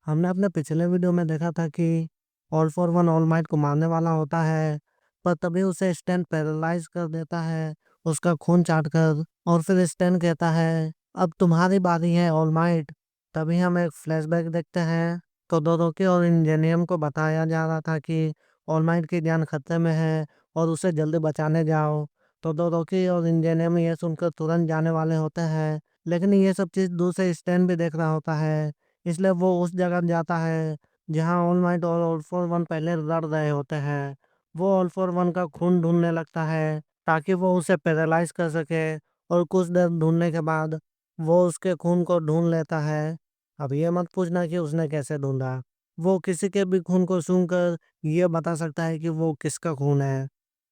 हमने अपने पिछले वीडियो में देखा था कि all for one all might को मारने वाला होता है, पर तभी उसे स्टैन पैरालाइज कर देता है, उसका खून चाट कर। और फिर स्टैन कहता है, अब तुम्हारी बारी है ऑल माइट। तभी हम एक फ्लैशबैक देखते हैं। तो डोरोकी और इंजेनियम को बताया जा रहा था कि ऑल माइट की जान खतरे में है और उसे जल्दी बचाने जाओ। तो डोरोकी और इंजेनियम ये सुनकर तुरंत जाने वाले होते हैं, लेकिन ये सब चीज़ दूर से स्टैन भी देख रहा होता है। इसलिए वो उस जगह जाता है जहां ऑल माइट और ऑल फॉर वन पहले लड़ रहे होते हैं। वो ऑल फॉर वन का खून ढूंढने लगता है ताकि वो उसे पैरालाइज कर सके, और कुछ देर ढूंढने के बाद वो उसके खून को ढूंढ लेता है। अब ये मत पूछना कि उसने कैसे ढूंढा। वो किसी के भी खून को सूंघकर ये बता सकता है कि वो किसका खून है।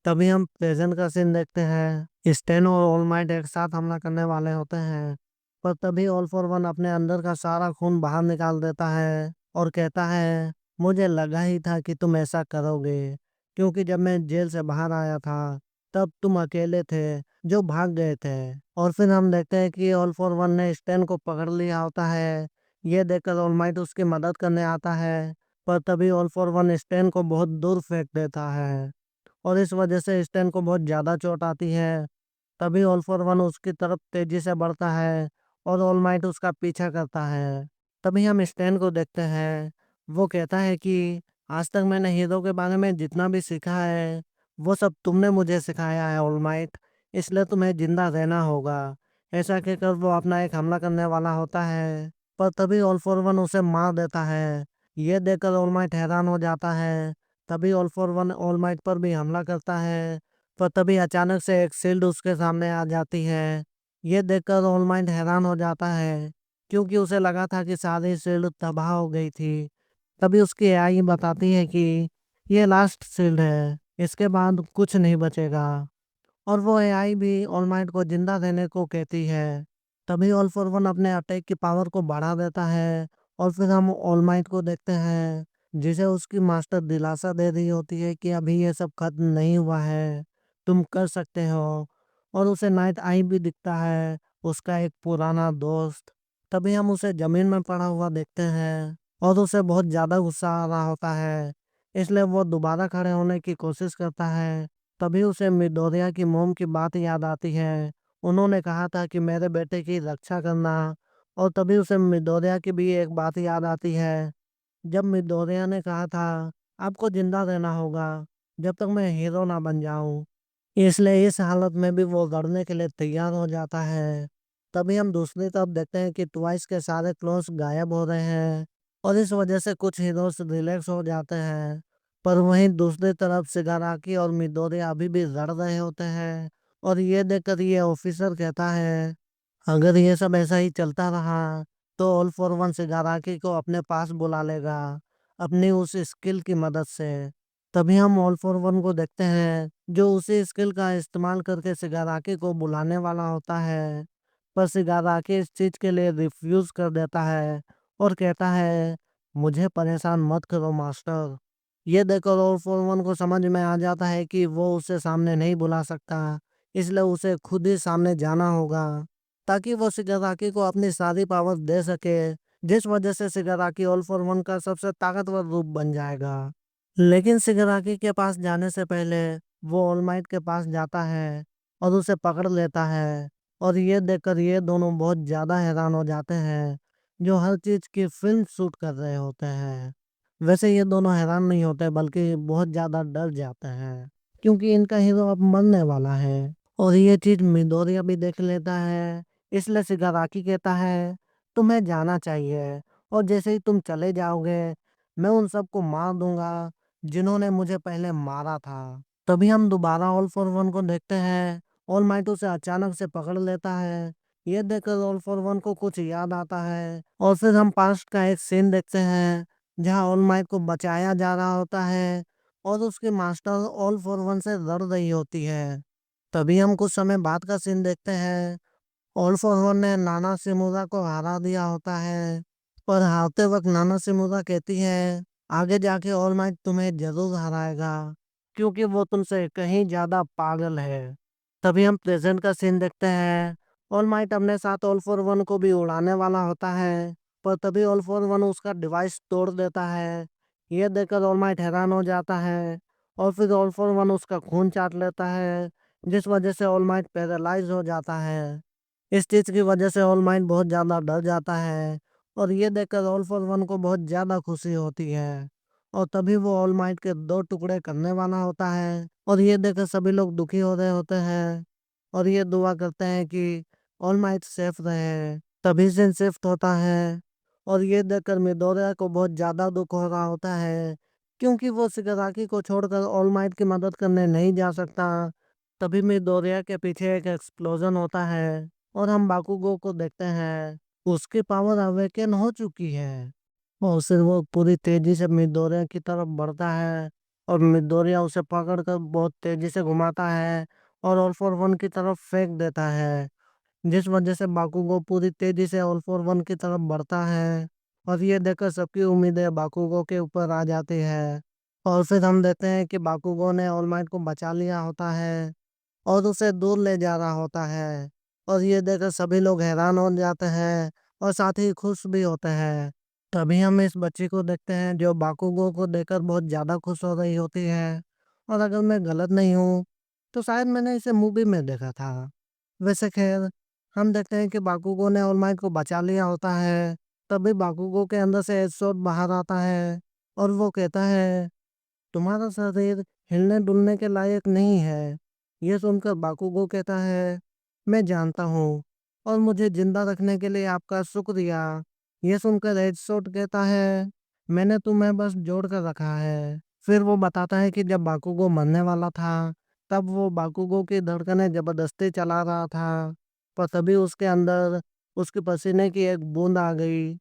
तभी हम प्रेजेंट का सीन देखते हैं। स्टेन और ऑल माइट एक साथ हमला करने वाले होते हैं, पर तभी ऑल फॉर वन अपने अंदर का सारा खून बाहर निकाल देता है और कहता है, मुझे लगा ही था कि तुम ऐसा करोगे, क्योंकि जब मैं जेल से बाहर आया था तब तुम अकेले थे जो भाग गए थे। और फिर हम देखते हैं कि ऑल फॉर वन ने स्टैन को पकड़ लिया होता है। ये देखकर ऑलमाइट उसकी मदद करने आता है, पर तभी ऑल फॉर वन स्टैन को बहुत दूर फेंक देता है और इस वजह से स्टैन को बहुत ज्यादा चोट आती है। तभी ऑल फॉर वन उसकी तरफ तेजी से बढ़ता है और ऑल माइट उसका पीछा करता है। तभी हम स्टैन को देखते हैं। वो कहता है कि आज तक मैंने हीरो के बारे में जितना भी सीखा है वो सब तुमने मुझे सिखाया है ऑल माइट, इसलिए तुम्हें जिंदा रहना होगा। ऐसा कहकर वो अपना एक हमला करने वाला होता है, पर तभी ऑल फॉर वन उसे मार देता है। ये देखकर ऑल माइट हैरान हो जाता है। तभी all for one all might पर भी हमला करता है, पर तभी अचानक से एक शील्ड उसके सामने आ जाती है। ये देखकर ऑल माइट हैरान हो जाता है, क्योंकि उसे लगा था कि सारी शील्ड तबाह हो गई थी। तभी उसकी एआई बताती है कि ये लास्ट शील्ड है, इसके बाद कुछ नहीं बचेगा। और वो एआई भी ऑल माइट को जिंदा रहने को कहती है। तभी ऑल फॉर वन अपने अटैक की पावर को बढ़ा देता है और फिर हम ऑल माइट को देखते हैं, जिसे उसकी मास्टर दिलासा दे रही होती है कि अभी ये सब खत्म नहीं हुआ है, तुम कर सकते हो। और उसे नाइट आई भी दिखता है, उसका एक पुराना दोस्त। तभी हम उसे जमीन में पड़ा हुआ देखते हैं और उसे बहुत ज्यादा गुस्सा आ रहा होता है, इसलिए वो दोबारा खड़े होने की कोशिश करता है। तभी उसे मिडोरिया की मोम की बात याद आती है। उन्होंने कहा था कि मेरे बेटे की रक्षा करना। और तभी उसे मिडोरिया की भी एक बात याद आती है, जब मिडोरिया ने कहा था आपको जिंदा रहना होगा जब तक मैं हीरो ना बन जाऊं। इसलिए इस हालत में भी वो लड़ने के लिए तैयार हो जाता है। तभी हम दूसरी तरफ देखते हैं कि ट्वाइस के सारे क्लोन्स गायब हो रहे हैं और इस वजह से कुछ हीरोज रिलैक्स हो जाते हैं। पर वहीं दूसरी तरफ सिगाराकी और मिडोरिया अभी भी लड़ रहे होते हैं। और ये देखकर ये ऑफिसर कहता है, अगर ये सब ऐसा ही चलता रहा तो ऑल फॉर वन सिगाराकी को अपने पास बुला लेगा अपनी उस स्किल की मदद से। तभी हम ऑल फॉर वन को देखते हैं, जो उसी स्किल का इस्तेमाल करके सिगाराकी को बुलाने वाला होता है। पर सिगाराकी इस चीज के लिए रिफ्यूज कर देता है और कहता है, मुझे परेशान मत करो मास्टर। ये देखकर ऑल फॉर वन को समझ में आ जाता है कि वो उसे सामने नहीं बुला सकता, इसलिए उसे खुद ही सामने जाना होगा ताकि वो सिगाराकी को अपनी सारी पावर दे सके, जिस वजह से सिगाराकी ऑल फॉर वन का सबसे ताकतवर रूप बन जाएगा। लेकिन सिगाराकी के पास जाने से पहले वो ऑलमाइट के पास जाता है और उसे पकड़ लेता है। और ये देखकर ये दोनों बहुत ज्यादा हैरान हो जाते हैं, जो हर चीज की फिल्म शूट कर रहे होते हैं। वैसे ये दोनों हैरान नहीं होते बल्कि बहुत ज्यादा डर जाते हैं, क्योंकि इनका हीरो अब मरने वाला है। और ये चीज मिडोरिया भी देख लेता है, इसलिए सिगाराकी कहता है, तुम्हें जाना चाहिए और जैसे ही तुम चले जाओगे मैं उन सबको मार दूंगा जिन्होंने मुझे पहले मारा था। तभी हम दोबारा ऑल फॉर वन को देखते हैं। ऑल माइट उसे अचानक से पकड़ लेता है। ये देखकर ऑल फॉर वन को कुछ याद आता है और फिर हम पास्ट का एक सीन देखते हैं जहाँ ऑल माइट को बचाया जा रहा होता है और उसकी मास्टर ऑल फॉर वन से लड़ रही होती है। तभी हम कुछ समय बाद का सीन देखते हैं। ऑल फॉर वन ने नाना सिमुरा को हरा दिया होता है, पर हारते वक्त नाना सिमुरा कहती है, आगे जाके ऑल माइट तुम्हें जरूर हराएगा, क्योंकि वो तुमसे कहीं ज्यादा पागल है। तभी हम प्रेजेंट का सीन देखते हैं। ऑल माइट अपने साथ ऑल फॉर वन को भी उड़ाने वाला होता है, पर तभी ऑल फॉर वन उसका डिवाइस तोड़ देता है। ये देखकर ऑल माइट हैरान हो जाता है और फिर ऑल फॉर वन उसका खून चाट लेता है, जिस वजह से ऑल माइट पैरालाइज हो जाता है। इस चीज की वजह से ऑल माइट बहुत ज्यादा डर जाता है और ये देखकर ऑल फॉर वन को बहुत ज्यादा खुशी होती है। और तभी वो ऑल माइट के दो टुकड़े करने वाला होता है और ये देखकर सभी लोग दुखी हो रहे होते हैं और ये दुआ करते हैं कि ऑल माइट सेफ रहे। तभी से शिफ्ट होता है और ये देखकर मिडोरिया को बहुत ज्यादा दुख हो रहा होता है, क्योंकि वो शिगाराकी को छोड़कर ऑल माइट की मदद करने नहीं जा सकता। तभी मिडोरिया के पीछे एक एक्सप्लोजन होता है और हम बाकुगो को देखते हैं। उसकी पावर अवेकन हो चुकी है और फिर वो पूरी तेजी से मिडोरिया की तरफ बढ़ता है और मिडोरिया उसे पकड़कर बहुत तेजी से घुमाता है और ऑल फॉर वन की तरफ फेंक देता है, जिस वजह से बाकुगो पूरी तेजी से ऑल फॉर वन की तरफ बढ़ता है। और ये देखकर सबकी उम्मीदें बाकुगो के ऊपर आ जाती है और फिर हम देखते हैं कि बाकुगो ने ऑल माइट को बचा लिया होता है और उसे दूर ले जा रहा होता है। और ये देखकर सभी लोग हैरान हो जाते हैं और साथ ही खुश भी होते हैं। तभी हम इस बच्ची को देखते हैं जो बाकुगो को देखकर बहुत ज्यादा खुश हो रही होती है। और अगर मैं गलत नहीं हूँ तो शायद मैंने इसे मूवी में देखा था। वैसे खैर, हम देखते हैं कि बाकुगो ने ऑल माइट को बचा लिया होता है। तभी बाकुगो के अंदर से एजसोर्ड बाहर आता है और वो कहता है, तुम्हारा शरीर हिलने डुलने के लायक नहीं है। यह सुनकर बाकुगो कहता है, मैं जानता हूँ और मुझे जिंदा रखने के लिए आपका शुक्रिया। यह सुनकर एजसोर्ड कहता है, मैंने तुम्हें बस जोड़ कर रखा है। फिर वो बताता है कि जब बाकुगो मरने वाला था तब वो बाकुगो की धड़कनें जबरदस्ती चला रहा था, पर तभी उसके अंदर उसके पसीने की एक बूंद आ गई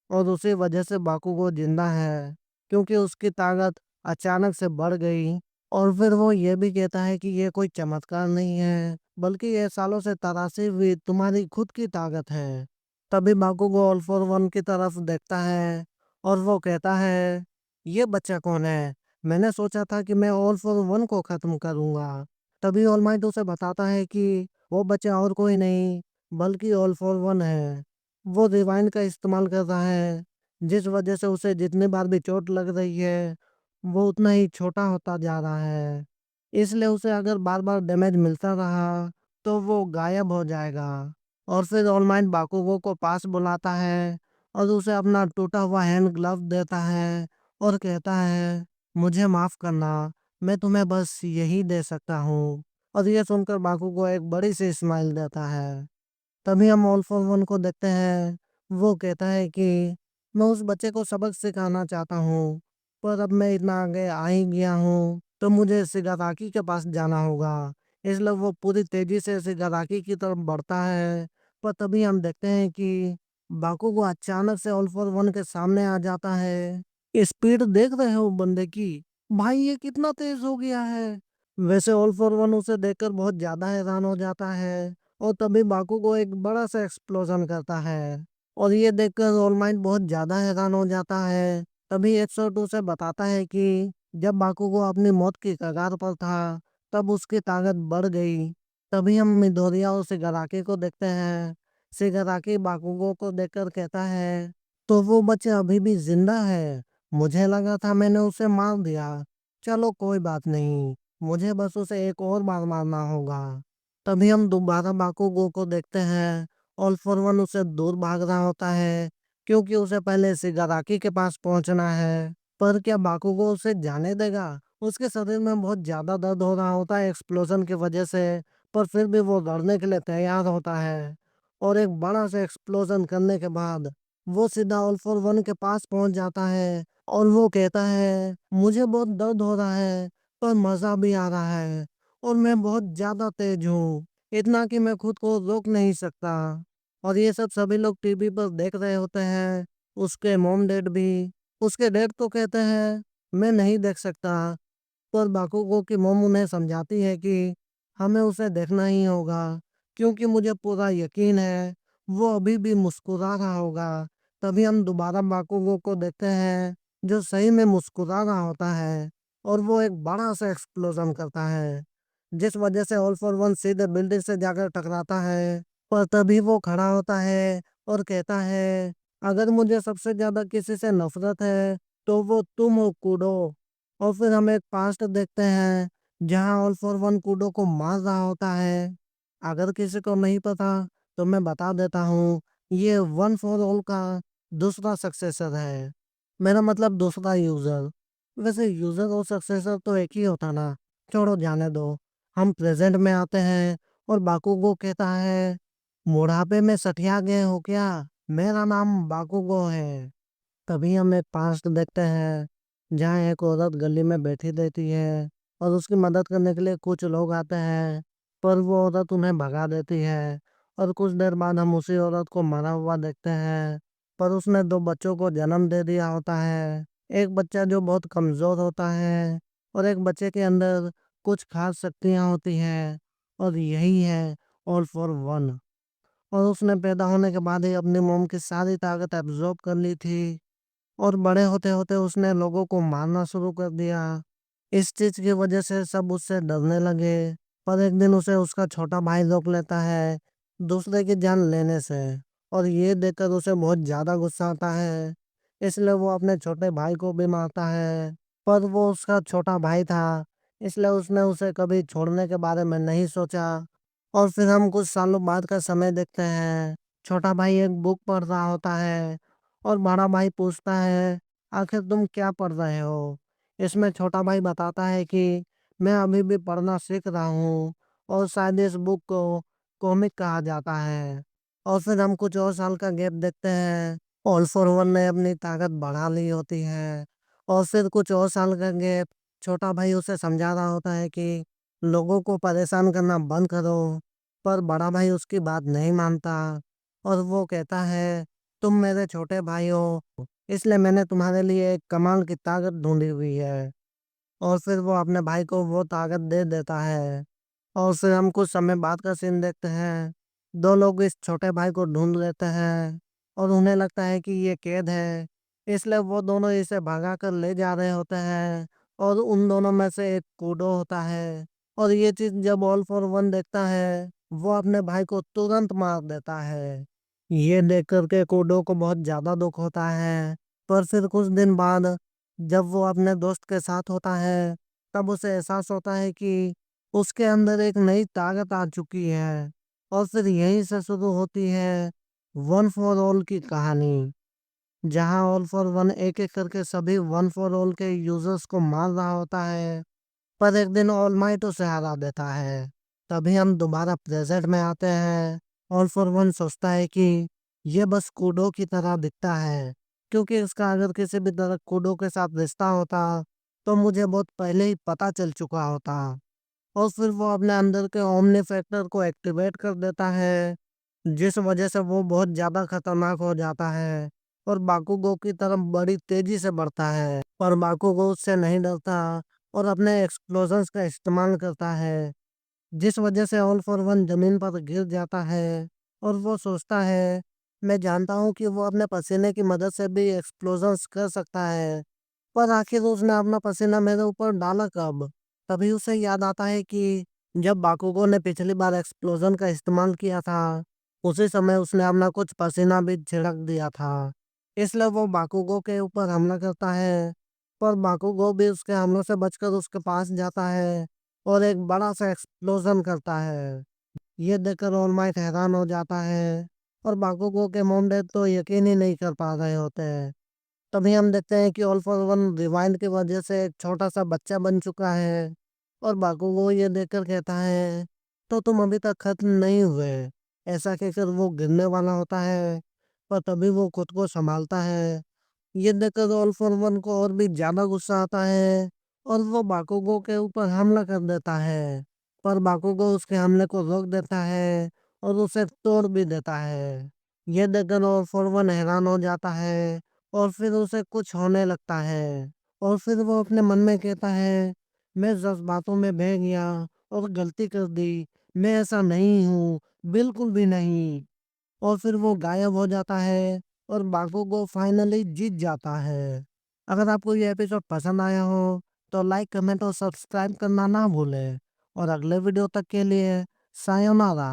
और उसी वजह से बाकुगो जिंदा है, क्योंकि उसकी ताकत अचानक से बढ़ गई। और फिर वो ये भी कहता है कि ये कोई चमत्कार नहीं है, बल्कि ये सालों से तराशी हुई तुम्हारी खुद की ताकत है। तभी बाकुगो ऑल फॉर वन की तरफ देखता है और वो कहता है, ये बच्चा कौन है? मैंने सोचा था कि मैं ऑल फॉर वन को खत्म करूंगा। तभी ऑल माइट उसे बताता है कि वो बच्चा और कोई नहीं बल्कि ऑल फॉर वन है। वो रिवाइंड का इस्तेमाल कर रहा है, जिस वजह से उसे जितनी बार भी चोट लग रही है वो उतना ही छोटा होता जा रहा है। इसलिए उसे अगर बार बार डैमेज मिलता रहा तो वो गायब हो जाएगा। और फिर ऑलमाइट बाकुगो को पास बुलाता है और उसे अपना टूटा हुआ हैंड ग्लव देता है और कहता है, मुझे माफ करना, मैं तुम्हें बस यही दे सकता हूँ। और ये सुनकर बाकुगो एक बड़ी सी स्माइल देता है। तभी हम ऑल फॉर वन को देखते हैं। वो कहता है कि मैं उस बच्चे को सबक सिखाना चाहता हूँ, पर अब मैं इतना आगे आ ही गया हूँ तो मुझे सिगाराकी के पास जाना होगा। इसलिए वो पूरी तेजी से सिगाराकी की तरफ बढ़ता है। पर तभी हम देखते हैं कि बाकुगो अचानक से ऑल फॉर वन के सामने आ जाता है। स्पीड देख रहे हो बंदे की? भाई ये कितना तेज हो गया है। वैसे ऑल फॉर वन उसे देखकर बहुत ज्यादा हैरान हो जाता है और तभी बाकुगो एक बड़ा सा एक्सप्लोजन करता है और ये देखकर ऑल माइट बहुत ज्यादा हैरान हो जाता है। तभी 102 से बताता है कि जब बाकुगो अपनी मौत की कगार पर था तब उसकी ताकत बढ़ गई। तभी हम मिडोरिया और शिगाराकी को देखते हैं। शिगाराकी बाकुगो को देखकर कहता है, तो वो बच्चा अभी भी जिंदा है। मुझे लगा था मैंने उसे मार दिया। चलो कोई बात नहीं, मुझे बस उसे एक और बार मारना होगा। तभी हम दोबारा बाकुगो को देखते हैं। ऑल फॉर वन उसे दूर भाग रहा होता है, क्योंकि उसे पहले सिगाराकी के पास पहुंचना है। पर क्या बाकुगो उसे जाने देगा? उसके शरीर में बहुत ज्यादा दर्द हो रहा होता है एक्सप्लोजन की वजह से, पर फिर भी वो लड़ने के लिए तैयार होता है। और एक बड़ा सा एक्सप्लोजन करने के बाद वो सीधा ऑल फॉर वन के पास पहुंच जाता है और वो कहता है, मुझे बहुत दर्द हो रहा है पर मजा भी आ रहा है और मैं बहुत ज्यादा तेज हूँ, इतना कि मैं खुद को रोक नहीं सकता। और ये सब सभी लोग टीवी पर देख रहे होते हैं, उसके मॉम डैड भी। उसके डैड तो कहते हैं, मैं नहीं देख सकता, पर बाकुगो की मोम उन्हें समझाती है कि हमें उसे देखना ही होगा, क्योंकि मुझे पूरा यकीन है वो अभी भी मुस्कुरा रहा होगा। तभी हम दोबारा बाकुगो को देखते हैं, जो सही में मुस्कुरा रहा होता है और वो एक बड़ा सा एक्सप्लोजन करता है, जिस वजह से ऑल फॉर वन सीधे बिल्डिंग से जाकर टकराता है। पर तभी वो खड़ा होता है और कहता है, अगर मुझे सबसे ज्यादा किसी से नफरत है तो वो तुम हो कूडो। और फिर हम एक पास्ट देखते हैं जहां ऑल फॉर वन कूडो को मार रहा होता है। अगर किसी को नहीं पता तो मैं बता देता हूँ, ये वन फॉर ऑल का दूसरा सक्सेसर है। मेरा मतलब दूसरा यूजर। वैसे यूजर और सक्सेसर तो एक ही होता ना। छोड़ो, जाने दो। हम प्रेजेंट में आते हैं और बाकुगो कहता है, बुढ़ापे में सठिया गए हो क्या? मेरा नाम बाकुगो है। तभी हम एक पास्ट देखते हैं जहाँ एक औरत गली में बैठी रहती है और उसकी मदद करने के लिए कुछ लोग आते हैं, पर वो औरत उन्हें भगा देती है। और कुछ देर बाद हम उसी औरत को मरा हुआ देखते हैं, पर उसने दो बच्चों को जन्म दे दिया होता है। एक बच्चा जो बहुत कमजोर होता है और एक बच्चे के अंदर कुछ खास शक्तियां होती हैं, और यही है ऑल फॉर वन। और उसने पैदा होने के बाद ही अपनी मोम की सारी ताकत एब्जॉर्ब कर ली थी, और बड़े होते होते उसने लोगों को मारना शुरू कर दिया। इस चीज की वजह से सब उससे डरने लगे। पर एक दिन उसे उसका छोटा भाई रोक लेता है दूसरे की जान लेने से, और ये देखकर उसे बहुत ज्यादा गुस्सा आता है। इसलिए वो अपने छोटे भाई को भी मारता है। पर वो उसका छोटा भाई था, इसलिए उसने उसे कभी छोड़ने के बारे में नहीं सोचा। और फिर हम कुछ सालों बाद का समय देखते हैं। छोटा भाई एक बुक पढ़ रहा होता है और बड़ा भाई पूछता है, आखिर तुम क्या पढ़ रहे हो? इसमें छोटा भाई बताता है कि मैं अभी भी पढ़ना सीख रहा हूँ, और शायद इस बुक को कॉमिक कहा जाता है। और फिर हम कुछ और साल का गैप देखते हैं। ऑल फॉर वन ने अपनी ताकत बढ़ा ली होती है। और फिर कुछ और साल का गैप, छोटा भाई उसे समझा रहा होता है कि लोगों को परेशान करना बंद करो। पर बड़ा भाई उसकी बात नहीं मानता, और वो कहता है, तुम मेरे छोटे भाई हो, इसलिए मैंने तुम्हारे लिए एक कमाल की ताकत ढूंढी हुई है। और फिर वो अपने भाई को वो ताकत दे देता है। और फिर हम कुछ समय बाद का सीन देखते हैं। दो लोग इस छोटे भाई को ढूंढ लेते हैं और उन्हें लगता है कि ये कैद है, इसलिए वो दोनों इसे भगा कर ले जा रहे होते हैं। और उन दोनों में से एक कूडो होता है, और ये चीज जब ऑल फॉर वन देखता है वो अपने भाई को तुरंत मार देता है। ये देख करके कूडो को बहुत ज्यादा दुख होता है। पर फिर कुछ दिन बाद जब वो अपने दोस्त के साथ होता है, तब उसे एहसास होता है कि उसके अंदर एक नई ताकत आ चुकी है। और फिर यहीं से शुरू होती है वन फॉर ऑल की कहानी, जहां ऑल फॉर वन एक एक करके सभी वन फॉर ऑल के यूजर्स को मार रहा होता है। पर एक दिन ऑल माइट उसे हरा देता है। तभी हम दोबारा प्रेजेंट में आते हैं। ऑल फॉर वन सोचता है कि ये बस कूडो की तरह दिखता है, क्योंकि इसका अगर किसी भी तरह कूडो के साथ रिश्ता होता तो मुझे बहुत पहले ही पता चल चुका होता। और फिर वो अपने अंदर के ओमनी फैक्टर को एक्टिवेट कर देता है, जिस वजह से वो बहुत ज्यादा खतरनाक हो जाता है और बाकुगो की तरफ बड़ी तेजी से बढ़ता है। पर बाकुगो उससे नहीं डरता और अपने एक्सप्लोजन्स का इस्तेमाल करता है, जिस वजह से ऑल फॉर वन जमीन पर गिर जाता है। और वो सोचता है, मैं जानता हूँ कि वो अपने पसीने की मदद से भी एक्सप्लोजन्स कर सकता है, पर आखिर उसने अपना पसीना मेरे ऊपर डाला कब? तभी उसे याद आता है कि जब बाकुगो ने पिछली बार एक्सप्लोजन का इस्तेमाल किया था, उसी समय उसने अपना कुछ पसीना भी छिड़क दिया था। इसलिए वो बाकुगो के ऊपर हमला करता है, पर बाकुगो भी उसके हमलों से बचकर उसके पास जाता है और एक बड़ा सा एक्सप्लोजन करता है। ये देखकर ऑल माइट हैरान हो जाता है, और बाकुगो के मोम डैड तो यकीन ही नहीं कर पा रहे होते हैं। तभी हम देखते हैं कि ऑल फॉर वन रिवाइंड की वजह से एक छोटा सा बच्चा बन चुका है, और बाकुगो ये देखकर कहता है, तो तुम अभी तक खत्म नहीं हुए। ऐसा कहकर वो गिरने वाला होता है, पर तभी वो खुद को संभालता है। ये देखकर ऑल फॉर वन को और भी ज्यादा गुस्सा आता है, और वो बाकुगो के ऊपर हमला कर देता है। पर बाकुगो उसके हमले को रोक देता है और उसे तोड़ भी देता है। ये देखकर ऑल फॉर वन हैरान हो जाता है, और फिर उसे कुछ होने लगता है। और फिर वो अपने मन में कहता है, मैं जज्बातों में बह गया और गलती कर दी, मैं ऐसा नहीं हूँ, बिल्कुल भी नहीं। और फिर वो गायब हो जाता है और बाकुगो फाइनली जीत जाता है। अगर आपको ये एपिसोड पसंद आया हो तो लाइक, कमेंट और सब्सक्राइब करना ना भूलें। और अगले वीडियो तक के लिए सायोनारा।